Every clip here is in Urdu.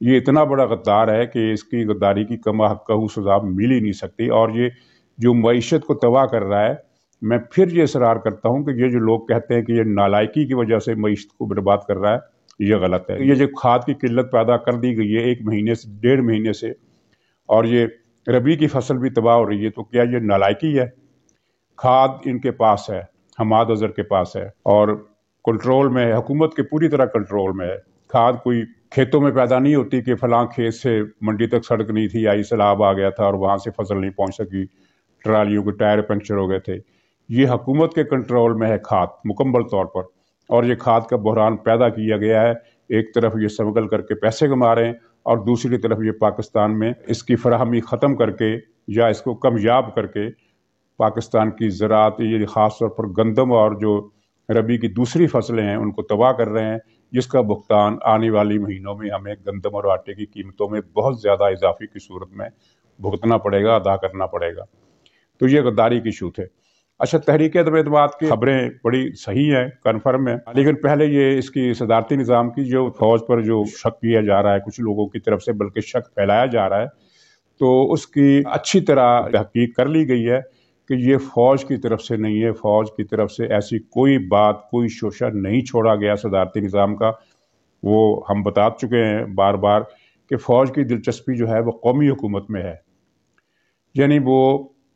یہ اتنا بڑا غدار ہے کہ اس کی غداری کی کما حقہ سزا مل ہی نہیں سکتی، اور یہ جو معیشت کو تباہ کر رہا ہے، میں پھر یہ اصرار کرتا ہوں کہ یہ جو لوگ کہتے ہیں کہ یہ نالائکی کی وجہ سے معیشت کو برباد کر رہا ہے، یہ غلط ہے۔ یہ جو کھاد کی قلت پیدا کر دی گئی ہے 1 مہینے سے 1.5 مہینے سے، اور یہ ربی کی فصل بھی تباہ ہو رہی ہے، تو کیا یہ نالائکی ہے؟ کھاد ان کے پاس ہے، حماد اظہر کے پاس ہے، اور کنٹرول میں ہے، حکومت کے پوری طرح کنٹرول میں ہے۔ کھاد کوئی کھیتوں میں پیدا نہیں ہوتی کہ فلاں کھیت سے منڈی تک سڑک نہیں تھی، یا سیلاب آ گیا تھا اور وہاں سے فصل نہیں پہنچ سکی، ٹرالیوں کے ٹائر پنکچر ہو گئے تھے۔ یہ حکومت کے کنٹرول میں ہے کھاد مکمل طور پر، اور یہ کھاد کا بحران پیدا کیا گیا ہے۔ ایک طرف یہ سمگل کر کے پیسے کما رہے ہیں، اور دوسری طرف یہ پاکستان میں اس کی فراہمی ختم کر کے یا اس کو کمیاب کر کے پاکستان کی زراعت، یہ خاص طور پر گندم اور جو ربی کی دوسری فصلیں ہیں، ان کو تباہ کر رہے ہیں، جس کا بھگتان آنے والی مہینوں میں ہمیں گندم اور آٹے کی قیمتوں میں بہت زیادہ اضافے کی صورت میں بھگتنا پڑے گا، ادا کرنا پڑے گا۔ تو یہ غداری کی شوت ہے۔ اچھا، تحریک عدم اعتماد کی خبریں بڑی صحیح ہیں، کنفرم ہیں، لیکن پہلے یہ اس کی صدارتی نظام کی جو فوج پر جو شک کیا جا رہا ہے کچھ لوگوں کی طرف سے، بلکہ شک پھیلایا جا رہا ہے، تو اس کی اچھی طرح تحقیق کر لی گئی ہے کہ یہ فوج کی طرف سے نہیں ہے۔ فوج کی طرف سے ایسی کوئی بات، کوئی شوشہ نہیں چھوڑا گیا صدارتی نظام کا۔ وہ ہم بتا چکے ہیں بار بار کہ فوج کی دلچسپی جو ہے وہ قومی حکومت میں ہے، یعنی وہ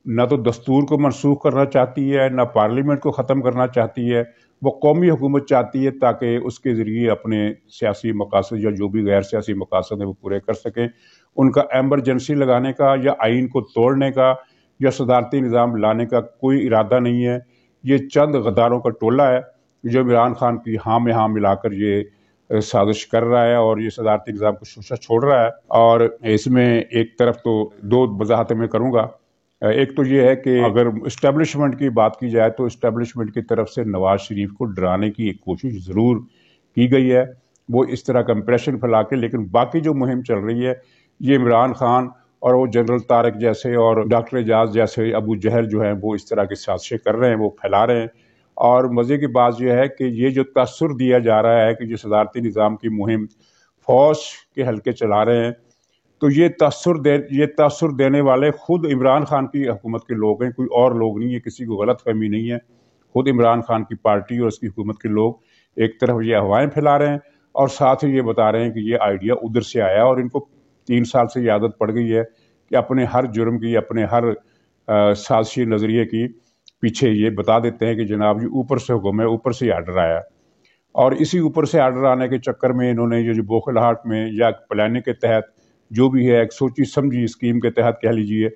نہ تو دستور کو منسوخ کرنا چاہتی ہے، نہ پارلیمنٹ کو ختم کرنا چاہتی ہے، وہ قومی حکومت چاہتی ہے تاکہ اس کے ذریعے اپنے سیاسی مقاصد یا جو بھی غیر سیاسی مقاصد ہیں وہ پورے کر سکیں۔ ان کا ایمرجنسی لگانے کا یا آئین کو توڑنے کا یا صدارتی نظام لانے کا کوئی ارادہ نہیں ہے۔ یہ چند غداروں کا ٹولہ ہے جو عمران خان کی ہاں میں ہاں ملا کر یہ سازش کر رہا ہے، اور یہ صدارتی نظام کو شوشہ چھوڑ رہا ہے۔ اور اس میں ایک طرف تو 2 وضاحتیں میں کروں گا۔ ایک تو یہ ہے کہ اگر اسٹیبلشمنٹ کی بات کی جائے تو اسٹیبلشمنٹ کی طرف سے نواز شریف کو ڈرانے کی ایک کوشش ضرور کی گئی ہے، وہ اس طرح کا امپریشن پھیلا کے، لیکن باقی جو مہم چل رہی ہے یہ عمران خان اور وہ جنرل طارق جیسے اور ڈاکٹر اعجاز جیسے ابو جہل جو ہیں وہ اس طرح کی سازشیں کر رہے ہیں، وہ پھیلا رہے ہیں۔ اور مزے کی بات یہ ہے کہ یہ جو تاثر دیا جا رہا ہے کہ جو صدارتی نظام کی مہم فوج کے حلقے چلا رہے ہیں، تو یہ تاثر دینے والے خود عمران خان کی حکومت کے لوگ ہیں، کوئی اور لوگ نہیں ہے، کسی کو غلط فہمی نہیں ہے۔ خود عمران خان کی پارٹی اور اس کی حکومت کے لوگ ایک طرف یہ افواہیں پھیلا رہے ہیں، اور ساتھ ہی یہ بتا رہے ہیں کہ یہ آئیڈیا ادھر سے آیا، اور ان کو 3 سال سے یہ عادت پڑ گئی ہے کہ اپنے ہر جرم کی، اپنے ہر سازشی نظریے کی پیچھے یہ بتا دیتے ہیں کہ جناب یہ اوپر سے حکم ہے، اوپر سے آرڈر آیا۔ اور اسی اوپر سے آرڈر آنے کے چکر میں انہوں نے یہ جو بوکھلاہٹ میں یا پلاننگ کے تحت جو بھی ہے، ایک سوچی سمجھی اسکیم کے تحت کہہ لیجئے،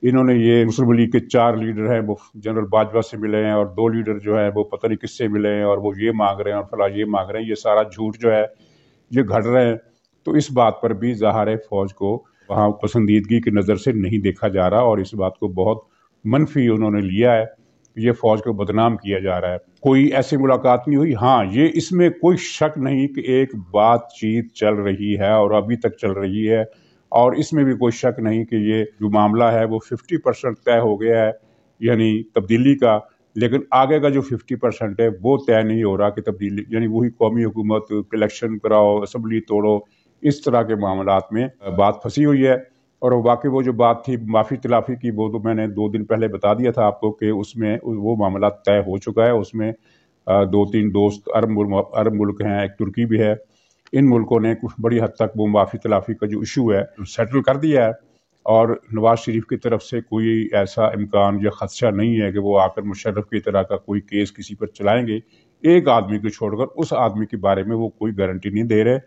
انہوں نے یہ مسلم لیگ کے 4 لیڈر ہیں وہ جنرل باجوہ سے ملے ہیں، اور 2 لیڈر جو ہیں وہ پتہ نہیں کس سے ملے ہیں، اور وہ یہ مانگ رہے ہیں اور فلاں یہ مانگ رہے ہیں، یہ سارا جھوٹ جو ہے یہ گھڑ رہے ہیں۔ تو اس بات پر بھی ظاہر ہے فوج کو وہاں پسندیدگی کی نظر سے نہیں دیکھا جا رہا، اور اس بات کو بہت منفی انہوں نے لیا ہے کہ یہ فوج کو بدنام کیا جا رہا ہے۔ کوئی ایسی ملاقات نہیں ہوئی، ہاں یہ اس میں کوئی شک نہیں کہ ایک بات چیت چل رہی ہے اور ابھی تک چل رہی ہے، اور اس میں بھی کوئی شک نہیں کہ یہ جو معاملہ ہے وہ 50% طے ہو گیا ہے، یعنی تبدیلی کا، لیکن آگے کا جو 50% ہے وہ طے نہیں ہو رہا کہ تبدیلی، یعنی وہی قومی حکومت، الیکشن کراؤ، اسمبلی توڑو، اس طرح کے معاملات میں بات پھنسی ہوئی ہے۔ اور باقی وہ جو بات تھی معافی تلافی کی، وہ تو میں نے 2 دن پہلے بتا دیا تھا آپ کو کہ اس میں وہ معاملہ طے ہو چکا ہے۔ اس میں 2-3 دوست عرب ملک ہیں، ایک ترکی بھی ہے، ان ملکوں نے کچھ بڑی حد تک وہ معافی تلافی کا جو ایشو ہے سیٹل کر دیا ہے، اور نواز شریف کی طرف سے کوئی ایسا امکان یا خدشہ نہیں ہے کہ وہ آ کر مشرف کی طرح کا کوئی کیس کسی پر چلائیں گے۔ ایک آدمی کو چھوڑ کر اس آدمی کے بارے میں وہ کوئی گارنٹی نہیں دے رہے،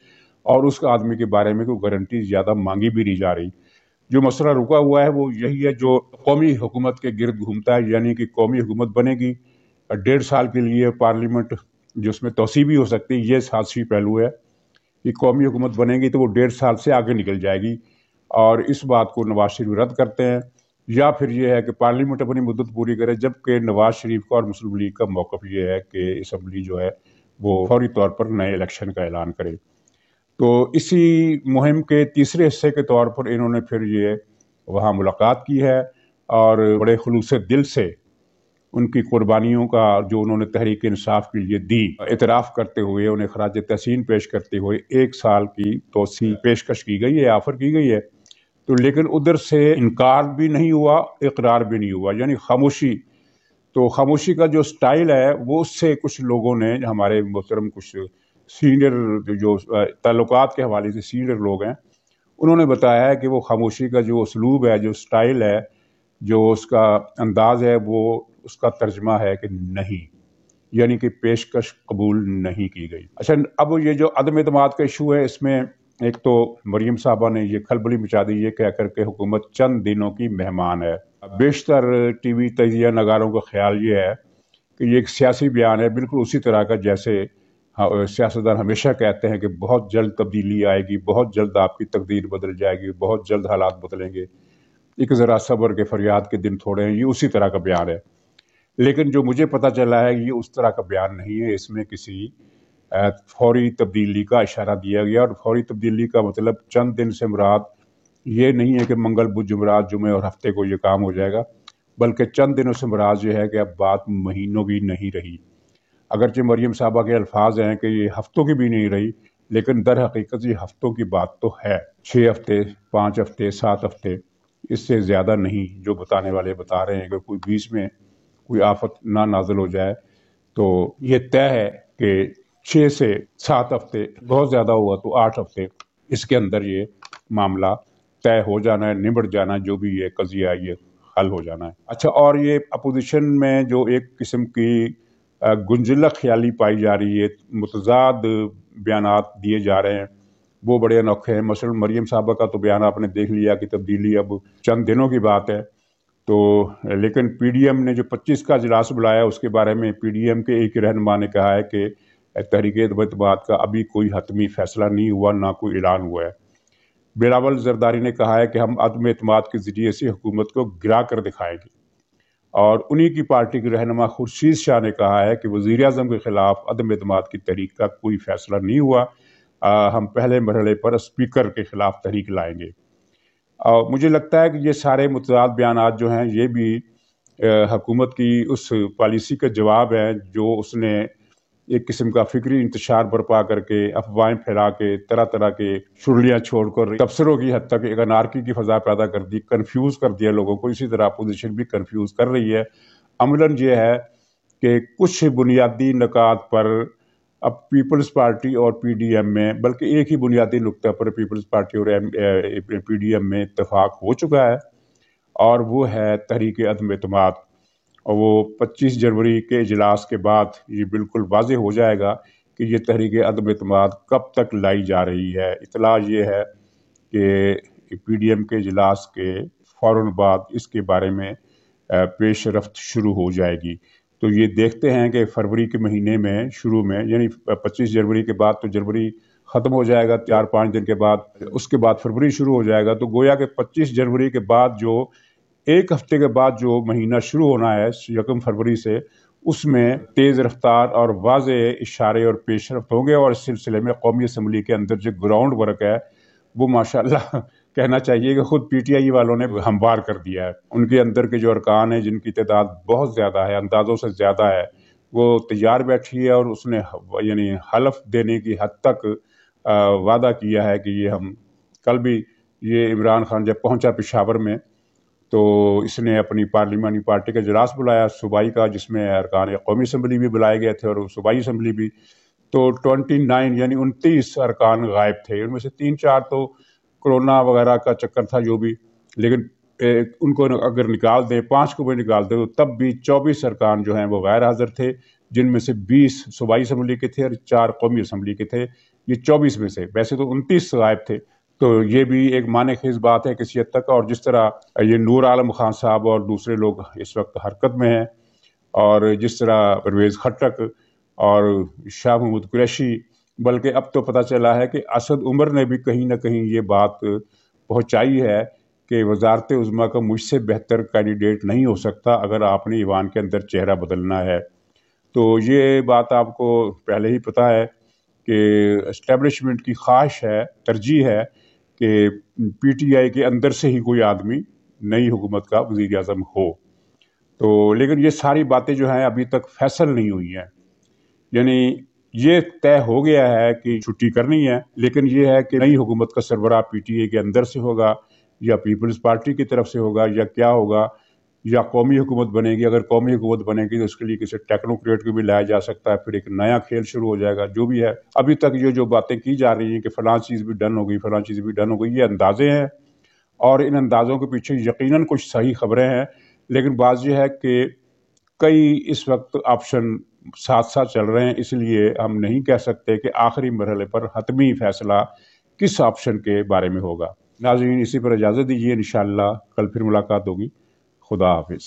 اور اس آدمی کے بارے میں کوئی گارنٹی زیادہ مانگی بھی نہیں جا رہی۔ جو مسئلہ رکا ہوا ہے وہ یہی ہے جو قومی حکومت کے گرد گھومتا ہے، یعنی کہ قومی حکومت بنے گی 1.5 سال کے لیے، پارلیمنٹ جس میں توسیع بھی ہو سکتی ہے، یہ سازشی پہلو ہے کہ قومی حکومت بنے گی تو وہ 1.5 سال سے آگے نکل جائے گی، اور اس بات کو نواز شریف رد کرتے ہیں۔ یا پھر یہ ہے کہ پارلیمنٹ اپنی مدت پوری کرے، جبکہ نواز شریف کا اور مسلم لیگ کا موقف یہ ہے کہ اسمبلی جو ہے وہ فوری طور پر نئے الیکشن کا اعلان کرے۔ تو اسی مہم کے تیسرے حصے کے طور پر انہوں نے پھر یہ وہاں ملاقات کی ہے، اور بڑے خلوص دل سے ان کی قربانیوں کا جو انہوں نے تحریک انصاف کے لیے دی، اعتراف کرتے ہوئے انہیں خراج تحسین پیش کرتے ہوئے 1 سال کی توسیع پیشکش کی گئی ہے، آفر کی گئی ہے۔ تو لیکن ادھر سے انکار بھی نہیں ہوا، اقرار بھی نہیں ہوا، یعنی خاموشی۔ تو خاموشی کا جو سٹائل ہے وہ اس سے کچھ لوگوں نے، ہمارے محترم کچھ سینئر جو تعلقات کے حوالے سے سینئر لوگ ہیں، انہوں نے بتایا ہے کہ وہ خاموشی کا جو اسلوب ہے، جو سٹائل ہے، جو اس کا انداز ہے، وہ اس کا ترجمہ ہے کہ نہیں، یعنی کہ پیشکش قبول نہیں کی گئی۔ اچھا، اب یہ جو عدم اعتماد کا ایشو ہے، اس میں ایک تو مریم صاحبہ نے یہ کھلبلی مچا دی یہ کہہ کر کہ حکومت چند دنوں کی مہمان ہے۔ بیشتر ٹی وی تجزیہ نگاروں کا خیال یہ ہے کہ یہ ایک سیاسی بیان ہے، بالکل اسی طرح کا جیسے سیاستدان ہمیشہ کہتے ہیں کہ بہت جلد تبدیلی آئے گی، بہت جلد آپ کی تقدیر بدل جائے گی، بہت جلد حالات بدلیں گے، ایک ذرا صبر کے فریاد کے دن تھوڑے ہیں، یہ اسی طرح کا بیان ہے۔ لیکن جو مجھے پتہ چلا ہے یہ اس طرح کا بیان نہیں ہے، اس میں کسی فوری تبدیلی کا اشارہ دیا گیا، اور فوری تبدیلی کا مطلب چند دن سے مراد یہ نہیں ہے کہ منگل بدھ جمعرات جمعے اور ہفتے کو یہ کام ہو جائے گا، بلکہ چند دنوں سے مراد یہ ہے کہ اب بات مہینوں کی نہیں رہی۔ اگرچہ مریم صاحبہ کے الفاظ ہیں کہ یہ ہفتوں کی بھی نہیں رہی، لیکن در حقیقت یہ ہفتوں کی بات تو ہے، 6 ہفتے، 5 ہفتے، 7 ہفتے، اس سے زیادہ نہیں۔ جو بتانے والے بتا رہے ہیں کہ کوئی بیچ میں کوئی آفت نہ نازل ہو جائے، تو یہ طے ہے کہ 6 سے 7 ہفتے، بہت زیادہ ہوا تو 8 ہفتے، اس کے اندر یہ معاملہ طے ہو جانا ہے، نمٹ جانا ہے، جو بھی یہ قضیہ ہے یہ حل ہو جانا ہے۔ اچھا، اور یہ اپوزیشن میں جو ایک قسم کی گنجلک خیالی پائی جا رہی ہے، متضاد بیانات دیے جا رہے ہیں، وہ بڑے انوکھے ہیں۔ مثلا مریم صاحبہ کا تو بیان آپ نے دیکھ لیا کہ تبدیلی اب چند دنوں کی بات ہے، تو لیکن پی ڈی ایم نے جو 25 کا اجلاس بلایا، اس کے بارے میں پی ڈی ایم کے ایک رہنما نے کہا ہے کہ تحریک اعتماد کا ابھی کوئی حتمی فیصلہ نہیں ہوا، نہ کوئی اعلان ہوا ہے۔ بلاول زرداری نے کہا ہے کہ ہم عدم اعتماد کے ذریعے سے حکومت کو گرا کر دکھائیں گے، اور انہی کی پارٹی کے رہنما خورشید شاہ نے کہا ہے کہ وزیر اعظم کے خلاف عدم اعتماد کی تحریک کا کوئی فیصلہ نہیں ہوا، ہم پہلے مرحلے پر اسپیکر کے خلاف تحریک لائیں گے۔ مجھے لگتا ہے کہ یہ سارے متضاد بیانات جو ہیں یہ بھی حکومت کی اس پالیسی کا جواب ہے جو اس نے ایک قسم کا فکری انتشار برپا کر کے، افواہیں پھیلا کے، طرح طرح کے شرلیاں چھوڑ کر تبصروں کی حد تک ایک انارکی کی فضا پیدا کر دی، کنفیوز کر دیا لوگوں کو۔ اسی طرح اپوزیشن بھی کنفیوز کر رہی ہے۔ عملاً یہ ہے کہ کچھ بنیادی نکات پر اب پیپلز پارٹی اور پی ڈی ایم میں، بلکہ ایک ہی بنیادی نقطہ پر پیپلز پارٹی اور پی ڈی ایم میں اتفاق ہو چکا ہے، اور وہ ہے تحریک عدم اعتماد۔ اور وہ 25 جنوری کے اجلاس کے بعد یہ بالکل واضح ہو جائے گا کہ یہ تحریک عدم اعتماد کب تک لائی جا رہی ہے۔ اطلاع یہ ہے کہ پی ڈی ایم کے اجلاس کے فوراً بعد اس کے بارے میں پیش رفت شروع ہو جائے گی۔ تو یہ دیکھتے ہیں کہ فروری کے مہینے میں شروع میں، یعنی 25 جنوری کے بعد تو جنوری ختم ہو جائے گا 4-5 دن کے بعد، اس کے بعد فروری شروع ہو جائے گا، تو گویا کہ 25 جنوری کے بعد جو ایک ہفتے کے بعد جو مہینہ شروع ہونا ہے 1 فروری سے، اس میں تیز رفتار اور واضح اشارے اور پیش رفت ہوں گے، اور اس سلسلے میں قومی اسمبلی کے اندر جو گراؤنڈ ورک ہے وہ ماشاءاللہ کہنا چاہیے کہ خود پی ٹی آئی والوں نے ہموار کر دیا ہے۔ ان کے اندر کے جو ارکان ہیں، جن کی تعداد بہت زیادہ ہے، اندازوں سے زیادہ ہے، وہ تیار بیٹھی ہے، اور اس نے یعنی حلف دینے کی حد تک وعدہ کیا ہے کہ یہ ہم کل بھی، یہ عمران خان جب پہنچا پشاور میں تو اس نے اپنی پارلیمانی پارٹی کا اجلاس بلایا صوبائی کا، جس میں ارکان قومی اسمبلی بھی بلائے گئے تھے اور صوبائی اسمبلی بھی، تو 29 یعنی 29 ارکان غائب تھے، ان میں سے 3-4 تو کرونا وغیرہ کا چکر تھا جو بھی، لیکن ان کو اگر نکال دیں، 5 کو بھی نکال دیں، تو تب بھی 24 ارکان جو ہیں وہ غیر حاضر تھے، جن میں سے 20 صوبائی اسمبلی کے تھے اور 4 قومی اسمبلی کے تھے۔ یہ 24 میں سے ویسے تو 29 غائب تھے، تو یہ بھی ایک معنی خیز بات ہے کسی حد تک۔ اور جس طرح یہ نور عالم خان صاحب اور دوسرے لوگ اس وقت حرکت میں ہیں، اور جس طرح پرویز خٹک اور شاہ محمود قریشی، بلکہ اب تو پتہ چلا ہے کہ اسد عمر نے بھی کہیں نہ کہیں یہ بات پہنچائی ہے کہ وزارت عظمیٰ کا مجھ سے بہتر کینڈیڈیٹ نہیں ہو سکتا اگر آپ نے ایوان کے اندر چہرہ بدلنا ہے۔ تو یہ بات آپ کو پہلے ہی پتہ ہے کہ اسٹیبلشمنٹ کی خواہش ہے، ترجیح ہے کہ پی ٹی آئی کے اندر سے ہی کوئی آدمی نئی حکومت کا وزیر اعظم ہو۔ تو لیکن یہ ساری باتیں جو ہیں ابھی تک فیصل نہیں ہوئی ہیں، یعنی یہ طے ہو گیا ہے کہ چھٹی کرنی ہے، لیکن یہ ہے کہ نئی حکومت کا سربراہ پی ٹی اے کے اندر سے ہوگا یا پیپلز پارٹی کی طرف سے ہوگا یا کیا ہوگا، یا قومی حکومت بنے گی۔ اگر قومی حکومت بنے گی تو اس کے لیے کسی ٹیکنوکریٹ کو بھی لایا جا سکتا ہے، پھر ایک نیا کھیل شروع ہو جائے گا۔ جو بھی ہے ابھی تک یہ جو باتیں کی جا رہی ہیں کہ فلاں چیز بھی ڈن ہو گئی، فلاں چیز بھی ڈن ہو گئی، یہ اندازے ہیں، اور ان اندازوں کے پیچھے یقیناً کچھ صحیح خبریں ہیں، لیکن بات یہ ہے کہ کئی اس وقت آپشن ساتھ ساتھ چل رہے ہیں، اس لیے ہم نہیں کہہ سکتے کہ آخری مرحلے پر حتمی فیصلہ کس آپشن کے بارے میں ہوگا۔ ناظرین، اسی پر اجازت دیجیے، انشاءاللہ کل پھر ملاقات ہوگی۔ خدا حافظ۔